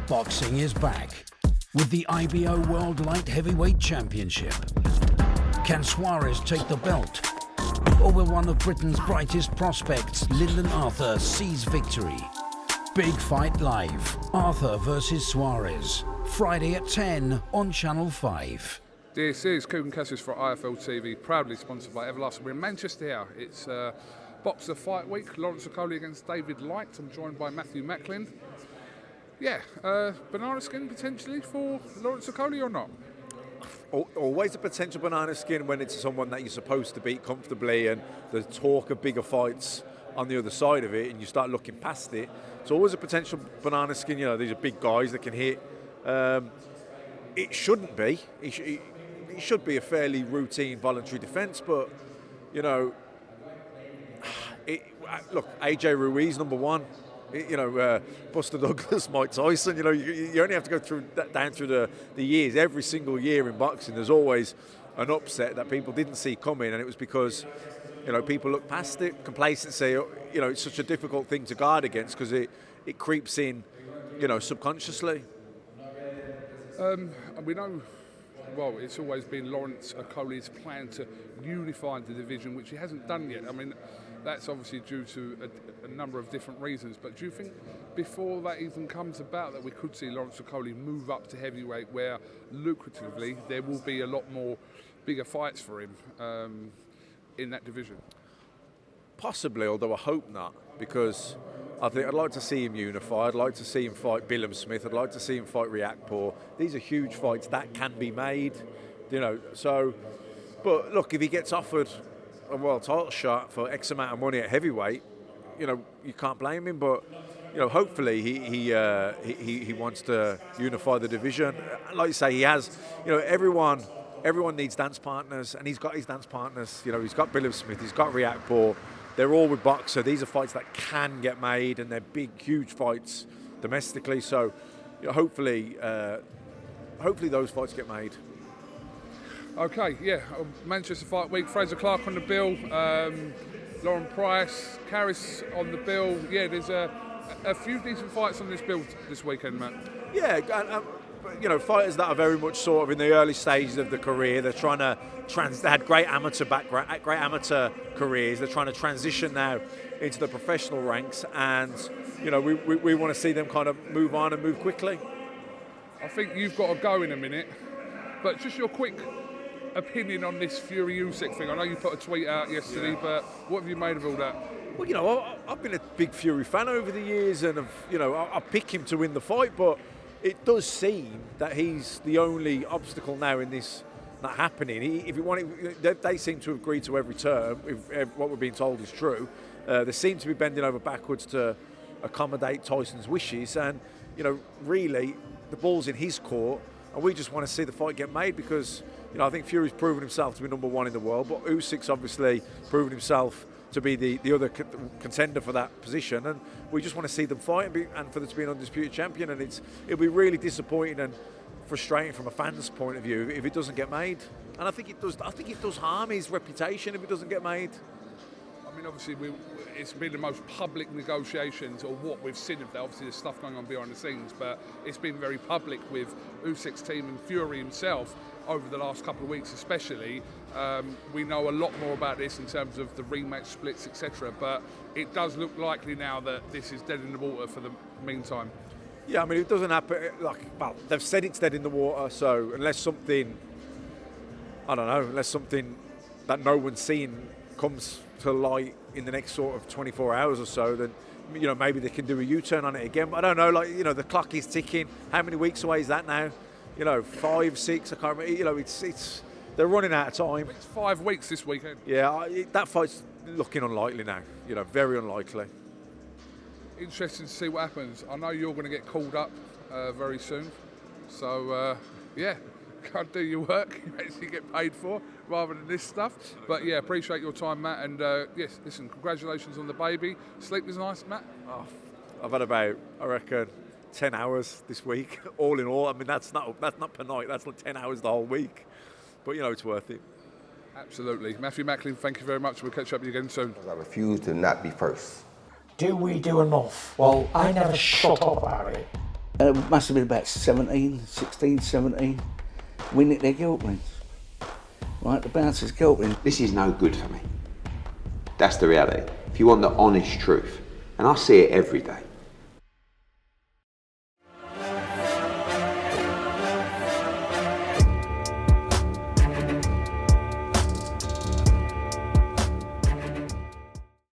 Boxing is back with the IBO World Light Heavyweight Championship. Can Suarez take the belt? Or will one of Britain's brightest prospects, Lyndon Arthur, seize victory? Big Fight Live, Arthur versus Suarez, Friday at 10 on Channel 5. This is KUGAN CASSIUS for IFL TV, proudly sponsored by Everlast. We're in Manchester here. It's Boxer Fight Week. Lawrence Okolie against David Light. I'm joined by MACKLIN. Yeah, banana skin potentially for Lawrence Okolie or not? Always a potential banana skin when it's someone that you're supposed to beat comfortably, and the talk of bigger fights on the other side of it, and you start looking past it. It's always a potential banana skin. You know, these are big guys that can hit. It shouldn't be. It should be a fairly routine voluntary defence, but you know, look, AJ Ruiz number one. Buster Douglas, Mike Tyson. You know, you only have to go down through the years. Every single year in boxing, there's always an upset that people didn't see coming, and it was because, you know, people look past it. Complacency. You know, it's such a difficult thing to guard against because it creeps in, you know, subconsciously. We know. Well, it's always been Lawrence Okolie's plan to unify the division, which he hasn't done yet. I mean, that's obviously due to a number of different reasons. But do you think before that even comes about that we could see Lawrence Okolie move up to heavyweight, where lucratively there will be a lot more bigger fights for him in that division? Possibly, although I hope not, because I think I'd like to see him unify. I'd like to see him fight Billam Smith. I'd like to see him fight Riakporhe. These are huge fights that can be made, you know. So, but look, if he gets offered a world title shot for X amount of money at heavyweight, you know, you can't blame him. But you know, hopefully he wants to unify the division. Like you say, he has. You know, everyone needs dance partners, and he's got his dance partners. You know, he's got Billam Smith. He's got Riakporhe. They're all with Boxer. These are fights that can get made, and they're big, huge fights domestically. So, you know, hopefully those fights get made. Okay, yeah. Manchester Fight Week. Fraser Clark on the bill. Lauren Price, CASSIUS on the bill. Yeah, there's a few decent fights on this bill this weekend, Matt. Yeah, and you know, fighters that are very much sort of in the early stages of the career. They're trying to they had great amateur background, great amateur careers. They're trying to transition now into the professional ranks, and you know, we want to see them kind of move on and move quickly. I think you've got to go in a minute, but just your quick opinion on this Fury USYK thing. I know you put a tweet out yesterday, but what have you made of all that? Well, you know, I've been a big Fury fan over the years, and I pick him to win the fight, but it does seem that he's the only obstacle now in this not happening. They seem to agree to every term. If what we're being told is true, they seem to be bending over backwards to accommodate Tyson's wishes, and you know, really, the ball's in his court, and we just want to see the fight get made because, you know, I think Fury's proven himself to be number one in the world, but Usyk's obviously proven himself to be the other contender for that position, and we just want to see them fight and for them to be an undisputed champion. And it'll be really disappointing and frustrating from a fan's point of view if it doesn't get made. And I think it does. I think it does harm his reputation if it doesn't get made. I mean, obviously, it's been the most public negotiations, or what we've seen of that. Obviously, there's stuff going on behind the scenes, but it's been very public with Usyk's team and Fury himself over the last couple of weeks, especially. We know a lot more about this in terms of the rematch splits, etc. But it does look likely now that this is dead in the water for the meantime. Yeah, I mean, it doesn't happen. Well, they've said it's dead in the water. So unless something that no one's seen comes to light in the next sort of 24 hours or so, then, you know, maybe they can do a U-turn on it again. But I don't know. Like, you know, the clock is ticking. How many weeks away is that now? You know, 5, 6. I can't remember. You know, it's they're running out of time. It's 5 weeks this weekend. Yeah, that fight's looking unlikely now. You know, very unlikely. Interesting to see what happens. I know you're going to get called up very soon. So, yeah, go and do your work. You actually get paid for rather than this stuff. But, yeah, appreciate your time, Matt. And, yes, listen, congratulations on the baby. Sleep was nice, Matt? Oh, I've had about, I reckon, 10 hours this week, all in all. I mean, that's not per night. That's like 10 hours the whole week. But, you know, it's worth it. Absolutely. Matthew MACKLIN, thank you very much. We'll catch up with you again soon. I refuse to not be first. Do we do enough? Well, I never shut up about it. It must have been about 16, 17. We nicked their guilt rings. Right, the bouncers' guilt rings. This is no good for me. That's the reality. If you want the honest truth, and I see it every day,